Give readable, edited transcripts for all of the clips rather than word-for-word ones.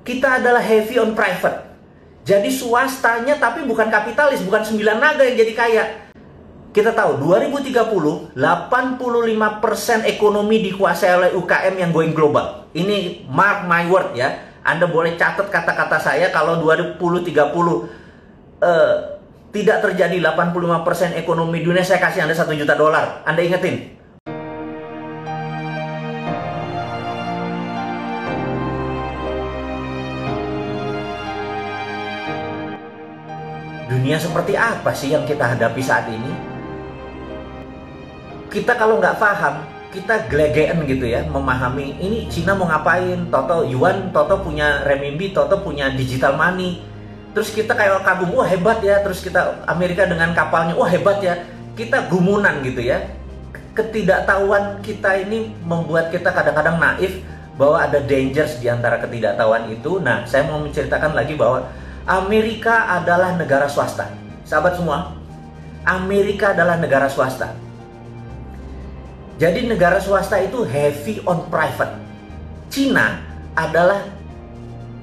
kita adalah heavy on private. Jadi swastanya tapi bukan kapitalis, bukan 9 naga yang jadi kaya. Kita tahu 2030 85% ekonomi dikuasai oleh UKM yang going global. Ini mark my word ya. Anda boleh catat kata-kata saya kalau 2030 tidak terjadi 85% ekonomi dunia, saya kasih Anda $1 juta. Anda ingetin. Dunia seperti apa sih yang kita hadapi saat ini? Kita kalau nggak paham, kita gelegean gitu ya, memahami ini Cina mau ngapain, toto yuan, toto punya renminbi, toto punya digital money. Terus kita kayak kagum, wah hebat ya. Terus kita Amerika dengan kapalnya, wah hebat ya. Kita gumunan gitu ya. Ketidaktahuan kita ini membuat kita kadang-kadang naif bahwa ada dangers di antara ketidaktahuan itu. Nah, saya mau menceritakan lagi bahwa Amerika adalah negara swasta. Sahabat semua, Amerika adalah negara swasta. Jadi negara swasta itu heavy on private. Cina adalah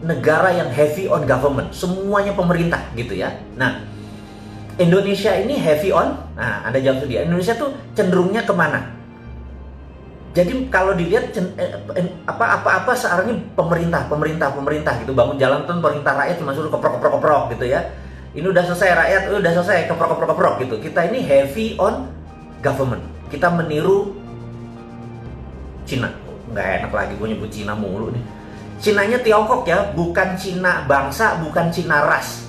negara yang heavy on government. Semuanya pemerintah gitu ya. Nah, Indonesia ini heavy on, nah Anda jawab sendiri, Indonesia tuh cenderungnya kemana? Jadi kalau dilihat apa-apa searahnya pemerintah gitu, bangun jalan tuh pemerintah, rakyat cuma suruh keprok gitu ya. Ini udah selesai rakyat, udah selesai keprok gitu. Kita ini heavy on government. Kita meniru Cina. Nggak enak lagi gue nyebut Cina mulu nih. Cinanya Tiongkok ya, bukan Cina bangsa, bukan Cina ras.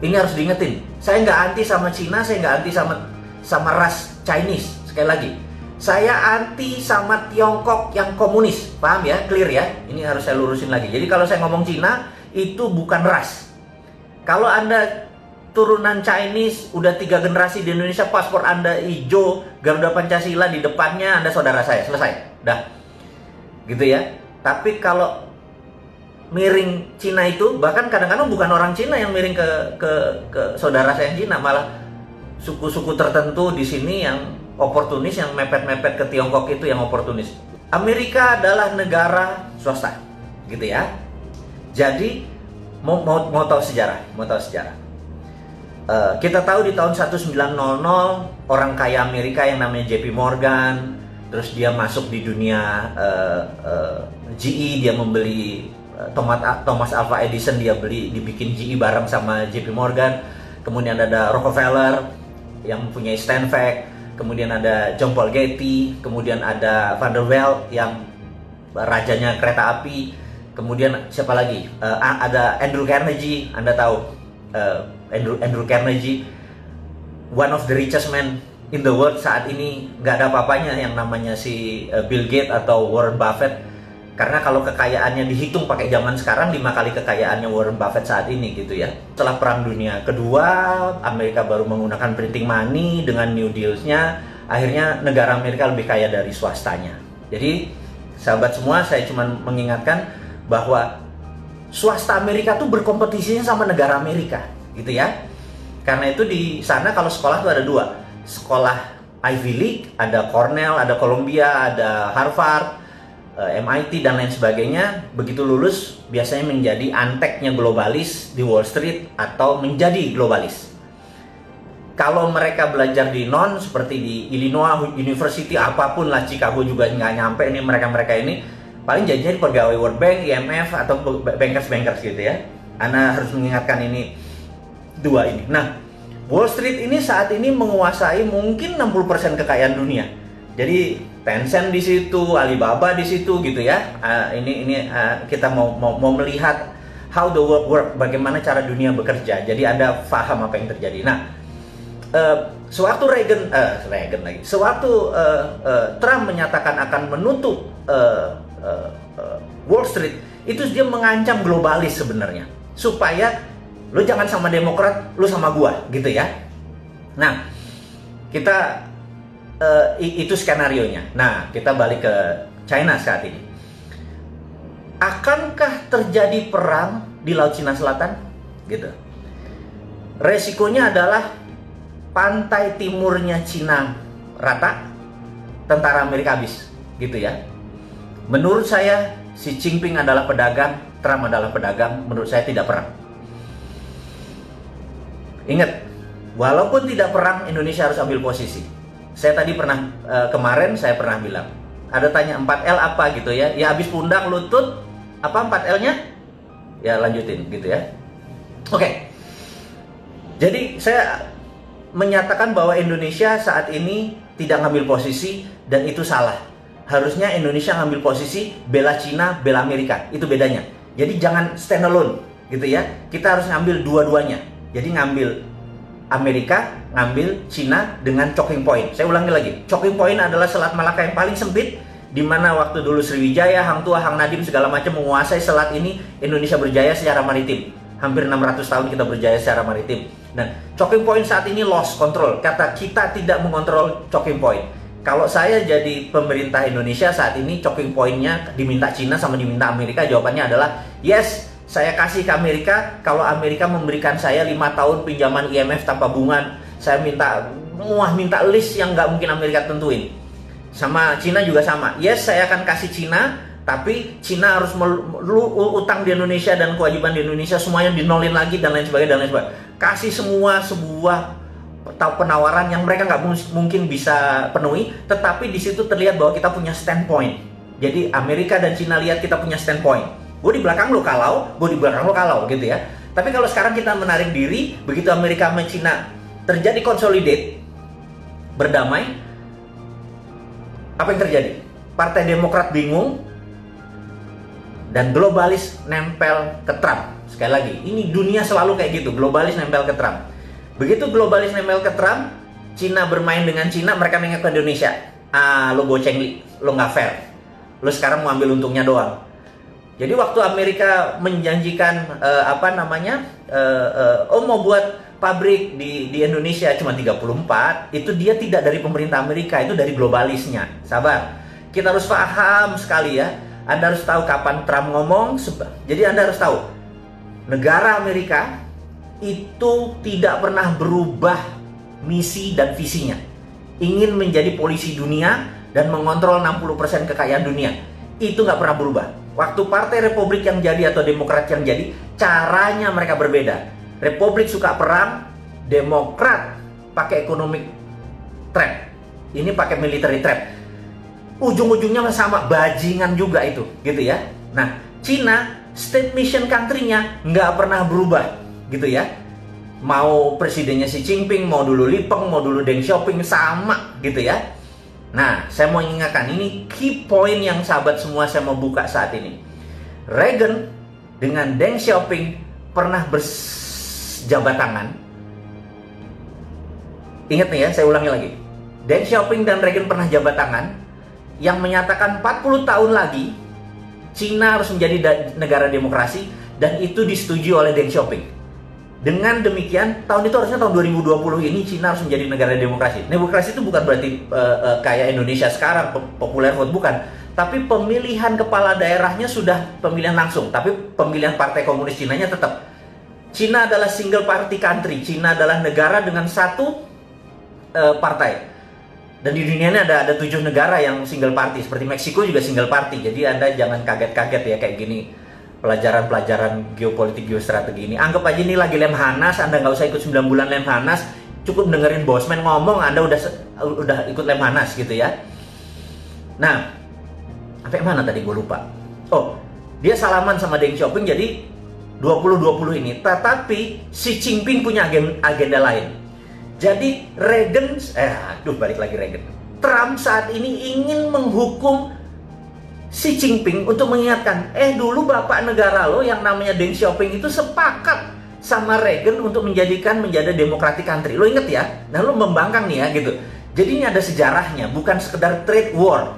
Ini harus diingetin. Saya nggak anti sama Cina, saya nggak anti sama ras Chinese. Sekali lagi, saya anti sama Tiongkok yang komunis. Paham ya? Clear ya? Ini harus saya lurusin lagi. Jadi kalau saya ngomong Cina, itu bukan ras. Kalau Anda turunan Chinese, udah 3 generasi di Indonesia, paspor Anda hijau, Garuda Pancasila di depannya, Anda saudara saya. Selesai. Dah. Gitu ya. Tapi kalau miring Cina itu, bahkan kadang-kadang bukan orang Cina yang miring ke saudara saya yang Cina, malah suku-suku tertentu di sini yang oportunis, yang mepet-mepet ke Tiongkok itu yang oportunis. Amerika adalah negara swasta, gitu ya. Jadi mau tahu sejarah, kita tahu di tahun 1900 orang kaya Amerika yang namanya JP Morgan, terus dia masuk di dunia GE, dia membeli Thomas Alva Edison, dia dibikin GE bareng sama JP Morgan. Kemudian ada Rockefeller yang mempunyai Stanford, kemudian ada John Paul Getty, kemudian ada Vanderbilt yang rajanya kereta api, kemudian siapa lagi? Ada Andrew Carnegie, Anda tahu Andrew Carnegie, one of the richest man in the world saat ini. Nggak ada apa-apanya yang namanya si Bill Gates atau Warren Buffett, karena kalau kekayaannya dihitung pakai zaman sekarang 5 kali kekayaannya Warren Buffett saat ini gitu ya. Setelah Perang Dunia Kedua, Amerika baru menggunakan printing money dengan New Deals-nya, akhirnya negara Amerika lebih kaya dari swastanya. Jadi sahabat semua, saya cuma mengingatkan bahwa swasta Amerika tuh berkompetisinya sama negara Amerika gitu ya. Karena itu di sana kalau sekolah tuh ada 2. Sekolah Ivy League, ada Cornell, ada Columbia, ada Harvard, MIT dan lain sebagainya. Begitu lulus biasanya menjadi anteknya globalis di Wall Street atau menjadi globalis. Kalau mereka belajar di seperti di Illinois University, apapun lah, Chicago juga nggak nyampe ini, mereka ini paling jadi pegawai World Bank, IMF, atau bankers gitu ya. Anda harus mengingatkan ini 2 ini. Nah, Wall Street ini saat ini menguasai mungkin 60% kekayaan dunia. Jadi Tencent di situ, Alibaba di situ gitu ya. Ini kita mau melihat how the world work, bagaimana cara dunia bekerja. Jadi Anda paham apa yang terjadi. Nah, sewaktu Trump menyatakan akan menutup Wall Street, itu dia mengancam globalis sebenarnya, supaya lo jangan sama Demokrat, lo sama gua gitu ya. Nah, kita itu skenarionya. Nah, kita balik ke China saat ini. Akankah terjadi perang di Laut Cina Selatan? Gitu. Resikonya adalah pantai timurnya Cina rata, tentara Amerika habis, gitu ya. Menurut saya Xi Jinping adalah pedagang, Trump adalah pedagang, menurut saya tidak perang. Ingat, walaupun tidak perang, Indonesia harus ambil posisi. Saya tadi pernah, kemarin saya pernah bilang, ada tanya 4L apa gitu ya, ya habis pundak, lutut, apa 4L-nya? Ya lanjutin gitu ya. Oke, jadi saya menyatakan bahwa Indonesia saat ini tidak ngambil posisi, dan itu salah. Harusnya Indonesia ngambil posisi bela Cina, bela Amerika. Itu bedanya. Jadi jangan stand alone gitu ya. Kita harus ngambil dua-duanya. Jadi ngambil Amerika, ngambil Cina dengan choking point. Saya ulangi lagi. Choking point adalah Selat Malaka yang paling sempit, di mana waktu dulu Sriwijaya, Hang Tuah, Hang Nadim segala macam menguasai selat ini, Indonesia berjaya secara maritim. Hampir 600 tahun kita berjaya secara maritim. Dan choking point saat ini lost control. Kata kita tidak mengontrol choking point. Kalau saya jadi pemerintah Indonesia saat ini, choking point-nya diminta Cina sama diminta Amerika, jawabannya adalah yes, saya kasih ke Amerika. Kalau Amerika memberikan saya 5 tahun pinjaman IMF tanpa bunga, saya minta list yang nggak mungkin Amerika tentuin. Sama Cina juga sama. Yes, saya akan kasih Cina, tapi Cina harus utang di Indonesia dan kewajiban di Indonesia semuanya dinolin lagi dan lain sebagainya dan lain sebagainya. Kasih semua sebuah penawaran yang mereka nggak mungkin bisa penuhi, tetapi di situ terlihat bahwa kita punya standpoint. Jadi Amerika dan Cina lihat kita punya standpoint. Gue di belakang lo kalau, gue di belakang lo kalau, gitu ya. Tapi kalau sekarang kita menarik diri, begitu Amerika sama Cina terjadi consolidate, berdamai, apa yang terjadi? Partai Demokrat bingung, dan globalis nempel ke Trump. Sekali lagi, ini dunia selalu kayak gitu, globalis nempel ke Trump. Begitu globalis nempel ke Trump, Cina bermain dengan Cina, mereka nengok ke Indonesia. Lo goceng, lo nggak fair. Lo sekarang mau ambil untungnya doang. Jadi waktu Amerika menjanjikan mau buat pabrik di Indonesia cuma 34, itu dia tidak dari pemerintah Amerika, itu dari globalisnya. Sabar, kita harus paham sekali ya. Anda harus tahu kapan Trump ngomong. Jadi Anda harus tahu, negara Amerika itu tidak pernah berubah misi dan visinya. Ingin menjadi polisi dunia dan mengontrol 60% kekayaan dunia. Itu nggak pernah berubah. Waktu Partai Republik yang jadi atau Demokrat yang jadi, caranya mereka berbeda. Republik suka perang, Demokrat pakai economic trap. Ini pakai military trap. Ujung-ujungnya sama, bajingan juga itu, gitu ya. Nah, Cina, state mission country-nya nggak pernah berubah, gitu ya. Mau presidennya Xi Jinping, mau dulu Li Peng, mau dulu Deng Xiaoping, sama gitu ya. Nah, saya mau ingatkan, ini key point yang sahabat semua saya mau buka saat ini. Reagan dengan Deng Xiaoping pernah berjabat tangan. Ingat nih ya, saya ulangi lagi. Deng Xiaoping dan Reagan pernah jabat tangan yang menyatakan 40 tahun lagi Cina harus menjadi negara demokrasi, dan itu disetujui oleh Deng Xiaoping. Dengan demikian, tahun itu harusnya tahun 2020 ini Cina harus menjadi negara demokrasi. Demokrasi itu bukan berarti kayak Indonesia sekarang, popular vote, bukan. Tapi pemilihan kepala daerahnya sudah pemilihan langsung. Tapi pemilihan partai komunis Cinanya tetap. Cina adalah single party country. Cina adalah negara dengan satu partai. Dan di dunia ini ada 7 negara yang single party. Seperti Meksiko juga single party. Jadi Anda jangan kaget-kaget ya kayak gini. Pelajaran-pelajaran geopolitik, geostrategi ini. Anggap aja ini lagi Lemhanas, Anda nggak usah ikut 9 bulan Lemhanas, cukup dengerin Bosman ngomong, Anda udah ikut Lemhanas gitu ya. Nah, sampai mana tadi gue lupa. Oh, dia salaman sama Deng Xiaoping jadi 2020 ini. Tetapi Xi Jinping punya agenda lain. Jadi Reagan, balik lagi Reagan. Trump saat ini ingin menghukum Xi Jinping untuk mengingatkan, dulu bapak negara lo yang namanya Deng Xiaoping itu sepakat sama Reagan untuk menjadi democratic country. Lo inget ya? Nah, lo membangkang nih ya gitu. Jadi ini ada sejarahnya, bukan sekedar trade war.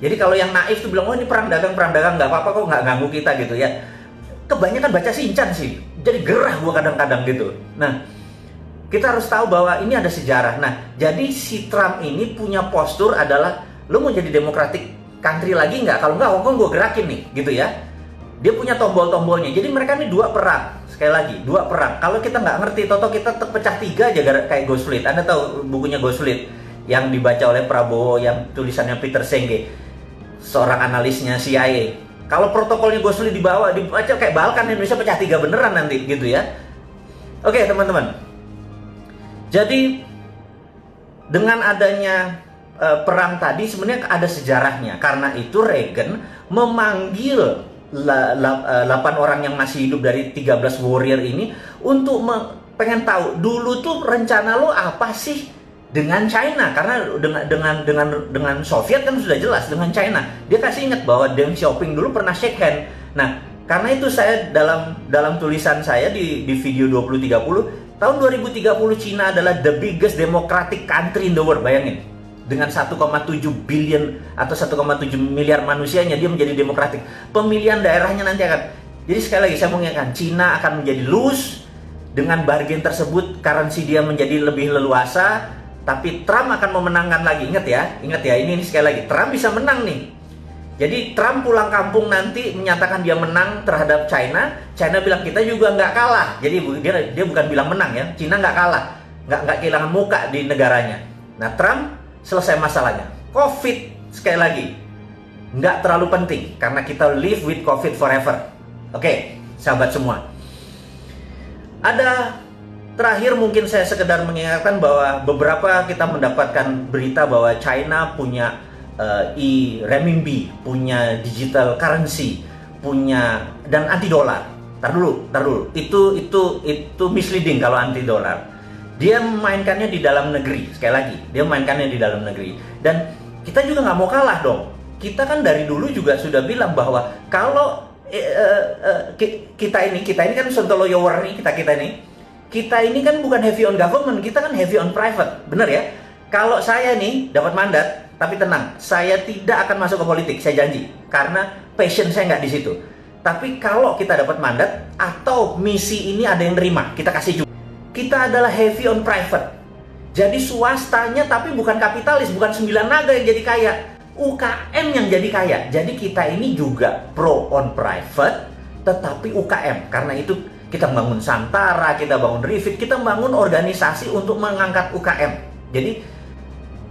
Jadi kalau yang naif tuh bilang, oh ini perang dagang nggak apa-apa kok, nggak ganggu kita gitu ya. Kebanyakan baca Shinchan sih, jadi gerah gua kadang-kadang gitu. Nah, kita harus tahu bahwa ini ada sejarah. Nah, jadi si Trump ini punya postur adalah, lo mau jadi democratic country lagi nggak? Kalau nggak, Hongkong gue gerakin nih, gitu ya. Dia punya tombol-tombolnya. Jadi mereka ini 2 perang. Sekali lagi, 2 perang. Kalau kita nggak ngerti, toto kita terpecah 3 aja kayak Ghost Fleet. Anda tahu bukunya Ghost Fleet yang dibaca oleh Prabowo, yang tulisannya Peter Senge, seorang analisnya CIA. Kalau protokolnya Gosli dibaca kayak Balkan, Indonesia pecah 3 beneran nanti gitu ya. Oke teman-teman. Jadi dengan adanya perang tadi sebenarnya ada sejarahnya. Karena itu Reagan memanggil 8 orang yang masih hidup dari 13 warrior ini untuk pengen tahu dulu tuh rencana lo apa sih dengan China, karena dengan Soviet kan sudah jelas, dengan China dia kasih ingat bahwa Deng Xiaoping dulu pernah shake hand. Nah, karena itu saya dalam tulisan saya di video 2030 tahun 2030 China adalah the biggest democratic country in the world. Bayangin, dengan 1,7 billion atau 1,7 miliar manusianya dia menjadi demokratik. Pemilihan daerahnya nanti akan, jadi sekali lagi saya mengingatkan, China akan menjadi loose dengan bargain tersebut, currency dia menjadi lebih leluasa. Tapi Trump akan memenangkan lagi. Ingat ya, ini sekali lagi, Trump bisa menang nih. Jadi Trump pulang kampung nanti menyatakan dia menang terhadap China. China bilang kita juga nggak kalah. Jadi dia bukan bilang menang ya, China nggak kalah, nggak kehilangan muka di negaranya. Nah, Trump selesai masalahnya. COVID sekali lagi nggak terlalu penting karena kita live with COVID forever. Oke, sahabat semua. Ada terakhir mungkin saya sekedar mengingatkan bahwa beberapa kita mendapatkan berita bahwa China punya renminbi, punya digital currency, punya dan anti dolar. Tar dulu. Itu misleading kalau anti dolar. Dia memainkannya di dalam negeri. Sekali lagi, dia memainkannya di dalam negeri. Dan kita juga nggak mau kalah dong. Kita kan dari dulu juga sudah bilang bahwa kalau kita ini kan Sontoloyo War nih, kita ini kan bukan heavy on government, kita kan heavy on private, bener ya? Kalau saya nih dapat mandat, tapi tenang, saya tidak akan masuk ke politik, saya janji, karena passion saya nggak di situ. Tapi kalau kita dapat mandat atau misi ini ada yang nerima, kita kasih juga. Kita adalah heavy on private, jadi swastanya tapi bukan kapitalis, bukan 9 naga yang jadi kaya, UKM yang jadi kaya. Jadi kita ini juga pro on private, tetapi UKM, karena itu kita bangun Santara, kita bangun Rifit, kita bangun organisasi untuk mengangkat UKM. Jadi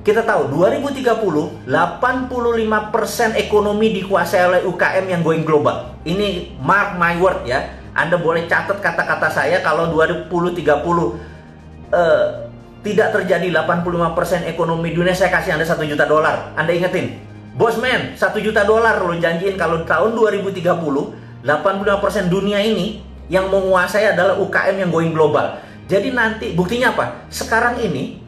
kita tahu 2030 85% ekonomi dikuasai oleh UKM yang going global. Ini mark my word ya. Anda boleh catat kata-kata saya kalau 2030 tidak terjadi 85% ekonomi dunia, saya kasih Anda $1 juta. Anda ingetin, Bosman, $1 juta lo janjiin kalau tahun 2030 85% dunia ini yang menguasai adalah UKM yang going global. Jadi nanti buktinya apa? Sekarang ini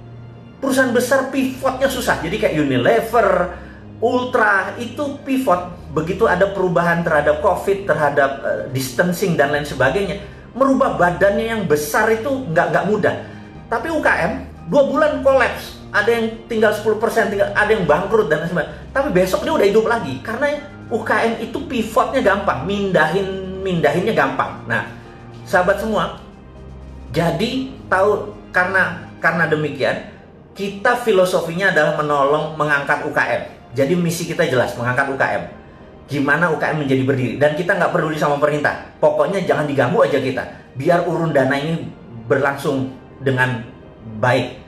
perusahaan besar pivotnya susah. Jadi kayak Unilever, Ultra itu pivot begitu ada perubahan terhadap COVID, terhadap distancing dan lain sebagainya. Merubah badannya yang besar itu nggak mudah. Tapi UKM 2 bulan kolaps. Ada yang tinggal 10%, ada yang bangkrut dan lain sebagainya. Tapi besok dia udah hidup lagi karena UKM itu pivotnya gampang, mindahinnya gampang. Nah, sahabat semua, jadi tahu karena demikian kita filosofinya adalah menolong mengangkat UKM. Jadi misi kita jelas, mengangkat UKM. Gimana UKM menjadi berdiri, dan kita nggak peduli sama pemerintah. Pokoknya jangan diganggu aja kita, biar urun dana ini berlangsung dengan baik.